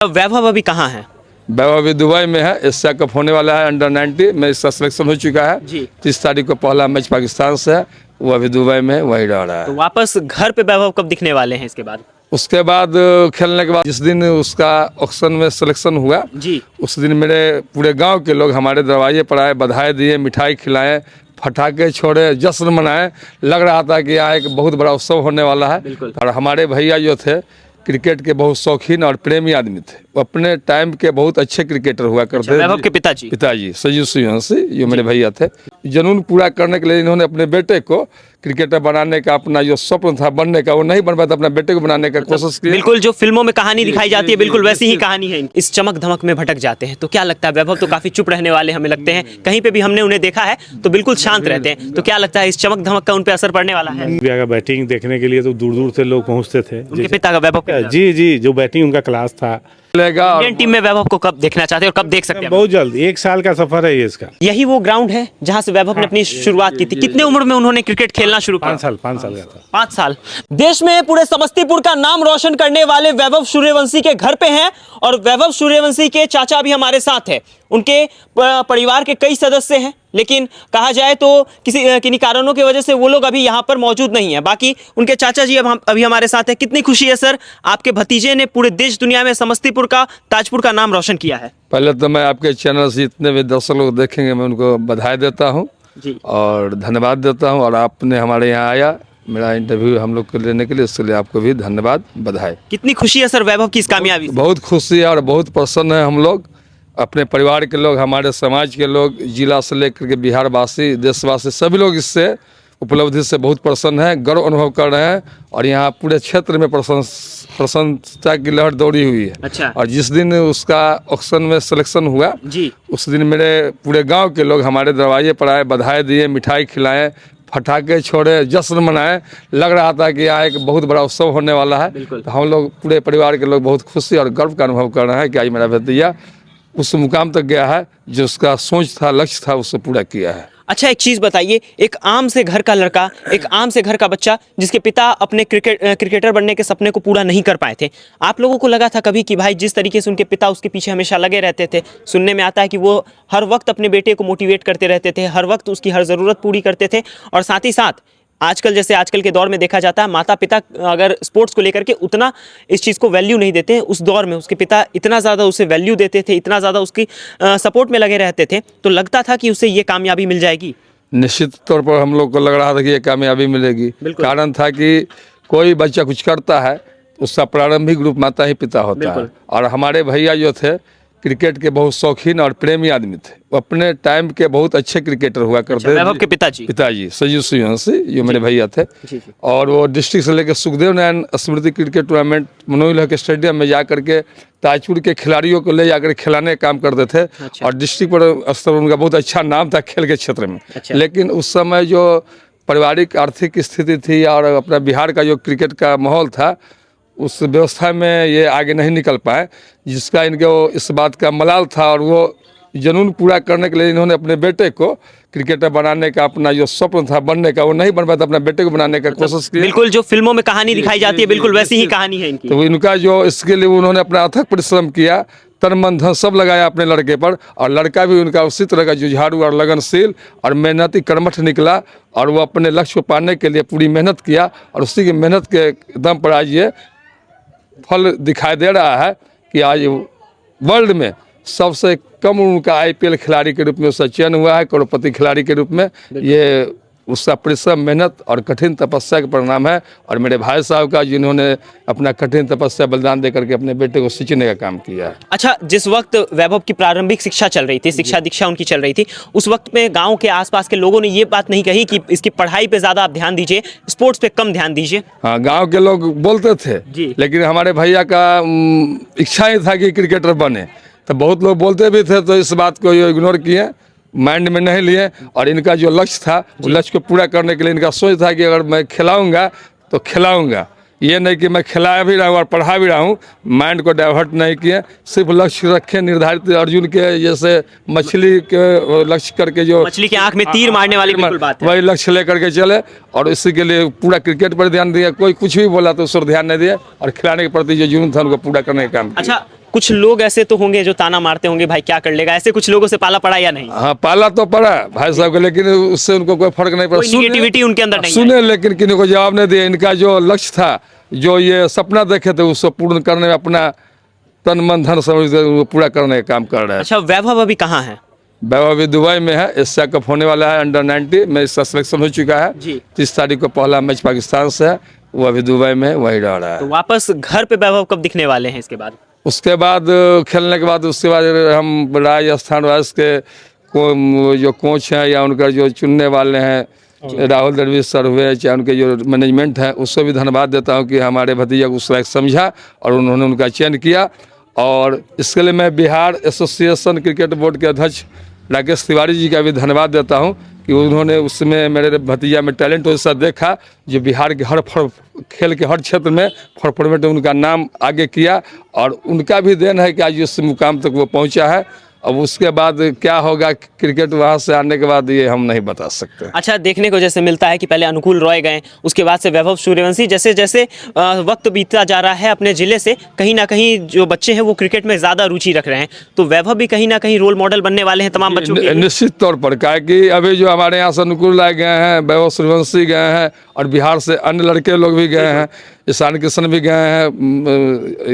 वैभव अभी कहाँ है? वैभव अभी दुबई में है। एशिया कप होने वाला है अंडर-90 में, इसका सिलेक्शन हो चुका है जी। 30 तारीख को पहला मैच पाकिस्तान से है। वो अभी दुबई में वही रह रहा तो है। वापस घर पे वैभव कब दिखने वाले हैं इसके बाद? उसके बाद खेलने के बाद जिस दिन उसका ऑक्शन में सिलेक्शन हुआ जी। उस दिन मेरे पूरे गांव के लोग हमारे दरवाजे पर आए, बधाई दिए, मिठाई खिलाएं, पटाखे छोड़े, जश्न मनाए। लग रहा था कि यहाँ एक बहुत बड़ा उत्सव होने वाला है। बिल्कुल। और हमारे भैया जो थे क्रिकेट के बहुत शौकीन और प्रेमी आदमी थे। वो अपने टाइम के बहुत अच्छे क्रिकेटर हुआ करते थे। वैभव के पिताजी संजीव सूर्यवंशी जो मेरे भैया थे। जुनून पूरा करने के लिए इन्होंने अपने बेटे को क्रिकेटर बनाने का, अपना जो स्वप्न था बनने का, वो नहीं बन पाया था, अपने बेटे को बनाने का कोशिश की। बिल्कुल जो फिल्मों में कहानी दिखाई जाती है बिल्कुल वैसी ही कहानी है। इस चमक धमक में भटक जाते हैं तो क्या लगता है? वैभव तो काफी चुप रहने वाले हमें लगते हैं, कहीं पे भी हमने उन्हें देखा है तो बिल्कुल शांत रहते हैं। तो क्या लगता है इस चमक धमक का उन पे असर पड़ने वाला है? इंडिया का बैटिंग देखने के लिए तो दूर दूर से लोग पहुंचते थे। उनके पिता का वैभव का जी जी, जो बैटिंग उनका क्लास था। इंडियन टीम में वैभव को कब देखना चाहते हैं और कब देख सकते हैं? बहुत जल्द, 1 साल का सफर है ये इसका। यही वो ग्राउंड है जहां से वैभव ने अपनी शुरुआत की थी। कितने उम्र में उन्होंने क्रिकेट खेलना शुरू किया? 5 साल का था। 5 साल। देश में पूरे समस्तीपुर का नाम रोशन करने वाले वैभव सूर्यवंशी के घर पे हैं और वैभव सूर्यवंशी के चाचा भी हमारे साथ हैं। उनके परिवार के कई सदस्य हैं, लेकिन कहा जाए तो किन्हीं कारणों की वजह से वो लोग अभी यहाँ पर मौजूद नहीं है। बाकी उनके चाचा जी अभी हमारे साथ हैं। कितनी खुशी है सर, आपके भतीजे ने पूरे देश दुनिया में समस्तीपुर का, ताजपुर का नाम रोशन किया है। पहले तो मैं आपके चैनल से जितने भी दर्शक लोग देखेंगे मैं उनको बधाई देता हूँ और धन्यवाद देता हूँ। और आपने हमारे यहाँ आया मेरा इंटरव्यू हम लोग को लेने के लिए, इसके लिए आपको भी धन्यवाद, बधाई। कितनी खुशी है सर वैभव की इस कामयाबी से? बहुत खुशी है और बहुत प्रसन्न है हम लोग, अपने परिवार के लोग, हमारे समाज के लोग, जिला से लेकर के बिहार वासी, देशवासी, सभी लोग इससे उपलब्धि से बहुत प्रसन्न हैं, गर्व अनुभव कर रहे हैं। और यहाँ पूरे क्षेत्र में प्रसन्नता की लहर दौड़ी हुई है। अच्छा। और जिस दिन उसका ऑक्शन में सिलेक्शन हुआ जी। उस दिन मेरे पूरे गांव के लोग हमारे दरवाजे पर आए, बधाई दिए, मिठाई खिलाएं, पटाखे छोड़े, जश्न मनाए। लग रहा था कि यहाँ एक बहुत बड़ा उत्सव होने वाला है। तो हम लोग पूरे परिवार के लोग बहुत खुशी और गर्व का अनुभव कर रहे हैं कि आज मेरा भतीजा उस मुकाम तक गया है जो उसका सोच था, लक्ष्य था, उससे पूरा किया है। अच्छा, एक चीज़ बताइए, एक आम से घर का लड़का, एक आम से घर का बच्चा जिसके पिता अपने क्रिकेटर बनने के सपने को पूरा नहीं कर पाए थे, आप लोगों को लगा था कभी कि भाई जिस तरीके से उनके पिता उसके पीछे हमेशा लगे रहते थे, सुनने में आता है कि वो हर वक्त अपने बेटे को मोटिवेट करते रहते थे, हर वक्त उसकी हर ज़रूरत पूरी करते थे, और साथ ही साथ आजकल के दौर में देखा जाता है माता पिता अगर स्पोर्ट्स को लेकर के उतना इस चीज़ को वैल्यू नहीं देते हैं, उस दौर में उसके पिता इतना ज़्यादा उसे वैल्यू देते थे, इतना ज़्यादा उसकी सपोर्ट में लगे रहते थे, तो लगता था कि उसे ये कामयाबी मिल जाएगी। निश्चित तौर पर हम लोग को लग रहा था कि ये कामयाबी मिलेगी। कारण था कि कोई बच्चा कुछ करता है उसका प्रारंभिक रूप माता ही पिता होता है। और हमारे भैया जो थे क्रिकेट के बहुत शौकीन और प्रेमी आदमी थे। वो अपने टाइम के बहुत अच्छे क्रिकेटर हुआ करते थे। वैभव के पिताजी संजीव सूर्यवंशी जो मेरे भैया थे। और वो डिस्ट्रिक्ट से लेकर सुखदेव नारायण स्मृति क्रिकेट टूर्नामेंट मनोज के स्टेडियम में जा करके ताजपुर के खिलाड़ियों को ले जाकर खिलाने का काम करते थे। अच्छा। और डिस्ट्रिक्ट पर स्तर उनका बहुत अच्छा नाम था खेल के क्षेत्र में। अच्छा। लेकिन उस समय जो पारिवारिक आर्थिक स्थिति थी और अपना बिहार का जो क्रिकेट का माहौल था उस व्यवस्था में ये आगे नहीं निकल पाए, जिसका इनको इस बात का मलाल था। और वो जुनून पूरा करने के लिए इन्होंने अपने बेटे को क्रिकेटर बनाने का, अपना जो स्वप्न था बनने का, वो नहीं बन पाया था, अपने बेटे को बनाने का कोशिश की। बिल्कुल जो फिल्मों में कहानी दिखाई जाती है बिल्कुल वैसी ही कहानी है इनकी। तो इनका जो इसके लिए उन्होंने अपना अथक परिश्रम किया, तन मन धन सब लगाया अपने लड़के पर। और लड़का भी उनका उसी तरह का जुझारू और लगनशील और मेहनती कर्मठ निकला। और वो अपने लक्ष्य को पाने के लिए पूरी मेहनत किया और उसी की मेहनत के दम पर आज ये फल दिखाई दे रहा है कि आज वर्ल्ड में सबसे कम उम्र का आईपीएल खिलाड़ी के रूप में उसका चयन हुआ है, करोड़पति खिलाड़ी के रूप में। ये उसका परिश्रम, मेहनत और कठिन तपस्या का परिणाम है। और मेरे भाई साहब का जिन्होंने अपना कठिन तपस्या बलिदान दे करके अपने बेटे को सींचने का काम किया है। अच्छा, जिस वक्त वैभव की प्रारंभिक शिक्षा चल रही थी, शिक्षा दीक्षा उनकी चल रही थी, उस वक्त में गांव के आसपास के लोगों ने ये बात नहीं कही कि इसकी पढ़ाई पे ज़्यादा आप ध्यान दीजिए, स्पोर्ट्स पे कम ध्यान दीजिए? हाँ, गाँव के लोग बोलते थे जी। लेकिन हमारे भैया का इच्छा ही था कि क्रिकेटर बने, तो बहुत लोग बोलते भी थे, तो इस बात को ये इग्नोर किए, माइंड में नहीं लिए। और इनका जो लक्ष्य था वो लक्ष्य को पूरा करने के लिए इनका सोच था कि अगर मैं खिलाऊंगा तो खिलाऊंगा, ये नहीं कि मैं खिला भी रहा हूँ और पढ़ा भी रहा हूँ। माइंड को डाइवर्ट नहीं किए, सिर्फ लक्ष्य रखे निर्धारित। अर्जुन के जैसे मछली के लक्ष्य करके, जो मछली की आंख में तीर मारने वाली बिल्कुल बात है, वही लक्ष्य लेकर के चले और इसी के लिए पूरा क्रिकेट पर ध्यान दिया। कोई कुछ भी बोला तो उस पर ध्यान नहीं दिया और खिलाने के प्रति जो जुनून था उनको पूरा करने का काम किया। अच्छा, कुछ लोग ऐसे तो होंगे जो ताना मारते होंगे भाई क्या कर लेगा, ऐसे कुछ लोगों से पाला पड़ा या नहीं? हाँ, पाला तो पड़ा भाई साहब को, लेकिन उससे उनको कोई फर्क नहीं पड़ा। कोई निगेटिविटी उनके अंदर नहीं सुने लेकिन किसी को जवाब नहीं दिया। इनका जो लक्ष्य था, जो ये सपना देखे थे, उसको पूर्ण करने में अपना तन मन धन समझ वो पूरा करने का काम कर रहे हैं। अच्छा, वैभव अभी कहाँ है? वैभव अभी दुबई में है। एशिया कप होने वाला है अंडर 90 में, इसका सिलेक्शन हो चुका है जी। 30 तारीख को पहला मैच पाकिस्तान से है, वो अभी दुबई में वही रह रहा तो है। वापस घर पे वैभव कब दिखने वाले हैं इसके बाद? उसके बाद खेलने के बाद उसके बाद हम राजस्थान रॉयल्स के जो कोच हैं या उनका जो चुनने वाले हैं राहुल द्रविड़ सर हुए, चाहे उनके जो मैनेजमेंट है, उसको भी धन्यवाद देता हूं कि हमारे भतीजा को उस लायक समझा और उन्होंने उनका चयन किया। और इसके लिए मैं बिहार एसोसिएशन क्रिकेट बोर्ड के अध्यक्ष राकेश तिवारी जी का भी धन्यवाद देता हूं कि उन्होंने उसमें मेरे भतीजा में टैलेंट वैसा देखा, जो बिहार के हर खेल के हर क्षेत्र में फॉर्मेट में उनका नाम आगे किया, और उनका भी देन है कि आज इस मुकाम तक वो पहुंचा है। अब उसके बाद क्या होगा क्रिकेट वहाँ से आने के बाद, ये हम नहीं बता सकते। अच्छा, देखने को जैसे मिलता है कि पहले अनुकूल रॉय गए, उसके बाद से वैभव सूर्यवंशी, जैसे जैसे वक्त बीतता जा रहा है अपने ज़िले से कहीं ना कहीं जो बच्चे हैं वो क्रिकेट में ज़्यादा रुचि रख रहे हैं, तो वैभव भी कहीं ना कहीं रोल मॉडल बनने वाले हैं तमाम बच्चों के लिए। निश्चित तौर पर, क्या कि अभी जो हमारे यहाँ से अनुकूल राय गए हैं, वैभव सूर्यवंशी गए हैं, और बिहार से अन्य लड़के लोग भी गए हैं, ईशान किशन भी गए हैं,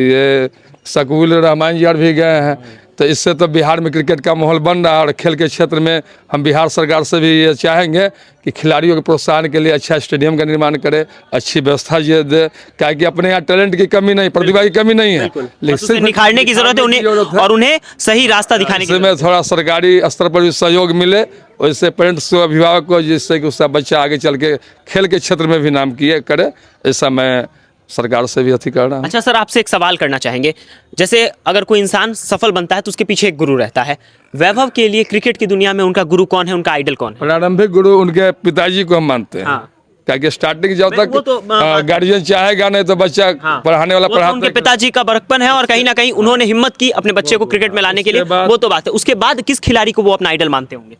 ये शकील रहमान जी भी गए हैं। तो इससे तो बिहार में क्रिकेट का माहौल बन रहा है, और खेल के क्षेत्र में हम बिहार सरकार से भी ये चाहेंगे कि खिलाड़ियों के प्रोत्साहन के लिए अच्छा स्टेडियम का निर्माण करे, अच्छी व्यवस्था ये दे, क्या कि अपने यहाँ टैलेंट की कमी नहीं, प्रतिभा की कमी नहीं है, लेकिन निखारने की जरूरत है उन्हें, और उन्हें सही रास्ता दिखाने की इसमें थोड़ा सरकारी स्तर पर भी सहयोग मिले, वैसे पेरेंट्स को, अभिभावक को, जिससे कि उसका बच्चा आगे चल के खेल के क्षेत्र में भी नाम किए करे, ऐसा मैं सरकार से भी अथी करना। अच्छा सर, आपसे एक सवाल करना चाहेंगे, जैसे अगर कोई इंसान सफल बनता है तो उसके पीछे एक गुरु रहता है, वैभव के लिए क्रिकेट की दुनिया में उनका गुरु कौन है, उनका आइडल कौन है? प्रारंभिक गुरु उनके पिताजी को हम मानते हैं। हाँ। क्या कि स्टार्टिंग जब वो तक तो गार्जियन चाहेगा नहीं तो बच्चा पढ़ाने वाला वो तो उनके पिताजी का बड़कपन है, और कहीं ना कहीं उन्होंने हिम्मत की अपने बच्चे को क्रिकेट में लाने के लिए, वो तो बात है। उसके बाद किस खिलाड़ी को वो अपना आइडल मानते होंगे?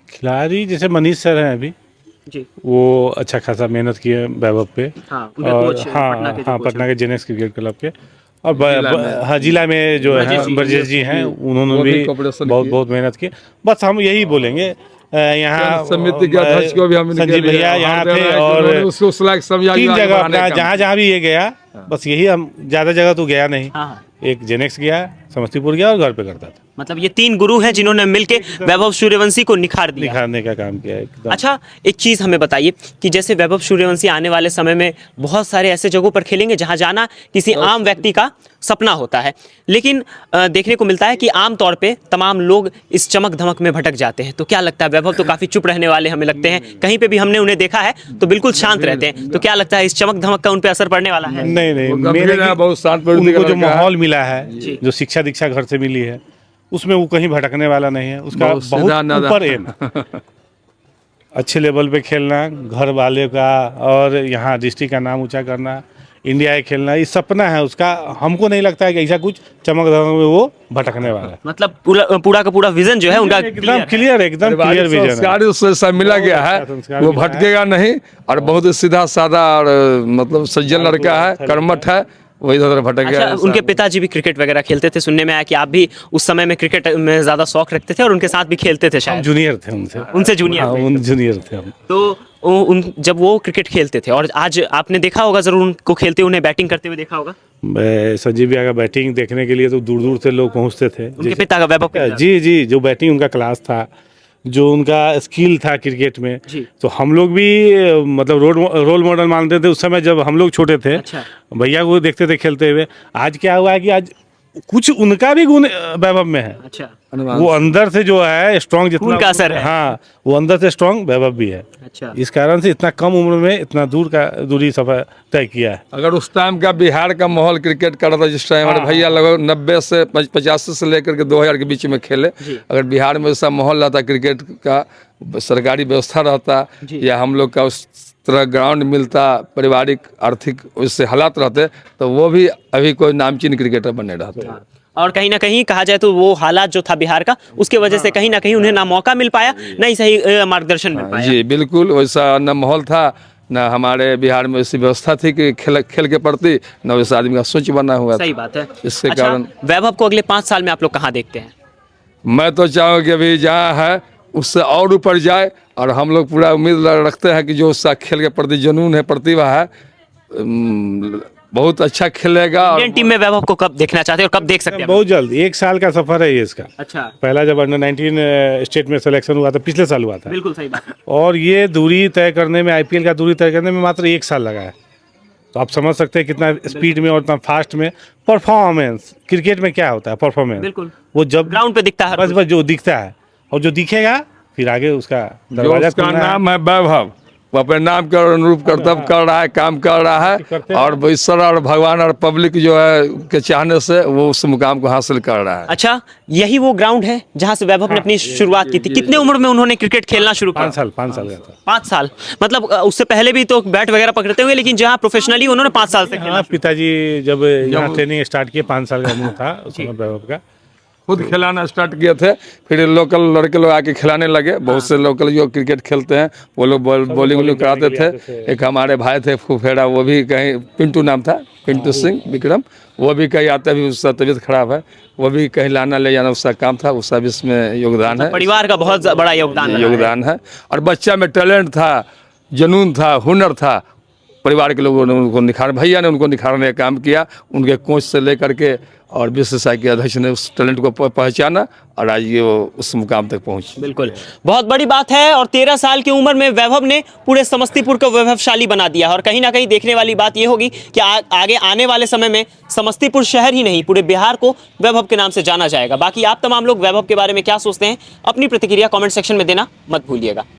खिलाड़ी जैसे मनीष सर हैं अभी जी, वो अच्छा खासा मेहनत किए वैभव पे। हाँ, उनके और कोच, हाँ पटना के जो हाँ कोच पटना के जेनेक्स क्रिकेट क्लब के, और हाँ जिला में जो है ब्रजेश जी हैं, उन्होंने भी बहुत बहुत मेहनत की। बस हम यही बोलेंगे, यहाँ समिति के अध्यक्ष को भी हम संजीव भैया यहाँ थे, और उसको समझा 3 जगह अपना जहाँ भी ये गया, बस यही, हम ज़्यादा जगह तो गया नहीं। एक जेनेक्स गया, समस्तीपुर गया, और घर पे करता था। मतलब ये 3 गुरु हैं जिन्होंने मिलके वैभव सूर्यवंशी को निखारने का काम किया एकदम। अच्छा, एक चीज़ हमें बताइए कि जैसे वैभव सूर्यवंशी आने वाले समय में बहुत सारे ऐसे जगहों पर खेलेंगे जहां जाना किसी आम व्यक्ति का सपना होता है, लेकिन देखने को मिलता है कि आम तौर पे तमाम लोग इस चमक धमक में भटक जाते हैं। तो क्या लगता है, वैभव तो काफ़ी चुप रहने वाले हमें लगते हैं, कहीं पे भी हमने उन्हें देखा है तो बिल्कुल शांत रहते हैं, तो क्या लगता है इस चमक धमक का उन पर असर पड़ने वाला है? नहीं, मेरे बहुत शांत, उनको जो माहौल मिला है, जो शिक्षा दीक्षा घर से मिली है, उसमें वो कहीं भटकने वाला नहीं है। उसका बहुत ऊपर एम, अच्छे लेवल पे खेलना, घर वाले का और यहाँ डिस्ट्रिक्ट का नाम ऊंचा करना, इंडिया में खेलना, ये सपना है उसका। हमको नहीं लगता है कि ऐसा कुछ चमक धमक में वो भटकने वाला है। मतलब पूरा का पूरा विजन जो है उनका एकदम क्लियर विजन है। उससे मिला गया है, वो भटकेगा नहीं, और बहुत सीधा साधा और मतलब सज्जन लड़का है, कर्मठ है, वही तरह भटक गया। अच्छा, उनके पिताजी भी क्रिकेट वगैरह खेलते थे, सुनने में आया कि आप भी उस समय में क्रिकेट में ज्यादा शौक रखते थे और उनके साथ भी खेलते थे शायद? जूनियर थे उनसे जूनियर जूनियर थे हम। तो जब वो क्रिकेट खेलते थे, और आज आपने देखा होगा जरूर उनको खेलते, उन्हें बैटिंग करते हुए देखा होगा। संजीव भैया का बैटिंग देखने के लिए तो दूर दूर से लोग पहुंचते थे। उनके पिता का वैभव, जी, जो बैटिंग उनका क्लास था, जो उनका स्किल था क्रिकेट में, तो हम लोग भी मतलब रोल मॉडल मानते थे उस समय जब हम लोग छोटे थे। अच्छा। भैया को देखते थे खेलते हुए। आज क्या हुआ है कि आज कुछ उनका भी गुण वैभव में है। अच्छा, वो अंदर से जो है स्ट्रॉन्ग, जितना उनका असर है। हाँ, वो अंदर से स्ट्रॉन्ग वैभव भी है। अच्छा, इस कारण से इतना कम उम्र में इतना दूरी सफर तय किया है। अगर उस टाइम का बिहार का माहौल क्रिकेट का रहा था, जिस टाइम हमारे भैया लगभग 90 से 85 से लेकर के 2000 के बीच में खेले, अगर बिहार में ऐसा माहौल रहता, क्रिकेट का सरकारी व्यवस्था रहता, या हम लोग का उस तरह ग्राउंड मिलता, पारिवारिक आर्थिक उससे हालात रहते, तो वो भी अभी कोई नामचीन क्रिकेटर बने रहते। और कहीं ना कहीं कहा जाए तो वो हालात जो था बिहार का, उसके वजह से कहीं ना कहीं उन्हें ना मौका मिल पाया, ना ही सही मार्गदर्शन मिल पाया। जी बिल्कुल, वैसा न माहौल था, ना हमारे बिहार में ऐसी व्यवस्था थी कि खेल के प्रति न वैसे आदमी का सोच बना हुआ था। सही बात है। इसके अच्छा, कारण वैभव को अगले 5 साल में आप लोग कहाँ देखते हैं? मैं तो चाहूँ कि अभी जहाँ है उससे और ऊपर जाए, और हम लोग पूरा उम्मीद रखते हैं कि जो उसका खेल के प्रति जुनून है, प्रतिभा है, बहुत अच्छा खेलेगा। और इंडियन टीम में वैभव को कब देखना चाहते हैं और कब देख सकते हैं? बहुत जल्द, 1 साल का सफर है ये इसका। अच्छा, पहला जब अंडर 19 स्टेट में सिलेक्शन हुआ था, पिछले साल हुआ था, बिल्कुल सही बात है। और ये दूरी तय करने में, आईपीएल का दूरी तय करने में मात्र 1 साल लगा है। तो आप समझ सकते हैं कितना स्पीड में और इतना फास्ट में। परफॉर्मेंस क्रिकेट में क्या होता है, परफॉर्मेंस बिल्कुल, वो जब ग्राउंड पे दिखता है। बस जो दिखता है, और जो दिखेगा फिर आगे उसका जो दरवाजा उसका खुलना है। नाम है वैभव, वो अपने नाम के अनुरूप कर्तव्य कर रहा है, काम कर रहा है, और ईश्वर और भगवान और पब्लिक जो है के चाहने से वो उस मुकाम को हासिल कर रहा है। अच्छा, यही वो ग्राउंड है जहां से वैभव ने अपनी शुरुआत की थी। कितने उम्र में उन्होंने क्रिकेट खेलना शुरू किया? 5 साल का था। 5 साल, मतलब उससे पहले भी तो बैट वगैरह पकड़ते हुए, लेकिन जहाँ प्रोफेशनली उन्होंने 5 साल से खेला। हाँ, पिताजी जब यहाँ ट्रेनिंग स्टार्ट किए 5 साल का उम्र था उस समय वैभव का। खुद खिलाना स्टार्ट किए थे, फिर लोकल लड़के लोग आके खिलाने लगे। बहुत से लोकल जो क्रिकेट खेलते हैं वो लोग बॉलिंग वॉलिंग कराते थे। एक हमारे भाई थे फुफेड़ा, वो भी कहीं, पिंटू नाम था, पिंटू सिंह विक्रम, वो भी कहीं आते भी, उसका तबीयत खराब है, वो भी कहीं लाना ले जाना उसका काम था। उसका भी इसमें योगदान है, परिवार का बहुत बड़ा योगदान है। और बच्चा में टैलेंट था, जुनून था, हुनर था। परिवार के लोगों ने उनको भैया ने उनको निखारने का काम किया। उनके कोच से लेकर के और बीसीसीआई के अध्यक्ष ने उस टैलेंट को पहचाना, और आज ये वो उस मुकाम तक पहुंच। बिल्कुल, बहुत बड़ी बात है। और 13 साल की उम्र में वैभव ने पूरे समस्तीपुर को वैभवशाली बना दिया। और कहीं ना कहीं देखने वाली बात ये होगी कि आगे आने वाले समय में समस्तीपुर शहर ही नहीं, पूरे बिहार को वैभव के नाम से जाना जाएगा। बाकी आप तमाम लोग वैभव के बारे में क्या सोचते हैं, अपनी प्रतिक्रिया कमेंट सेक्शन में देना मत भूलिएगा।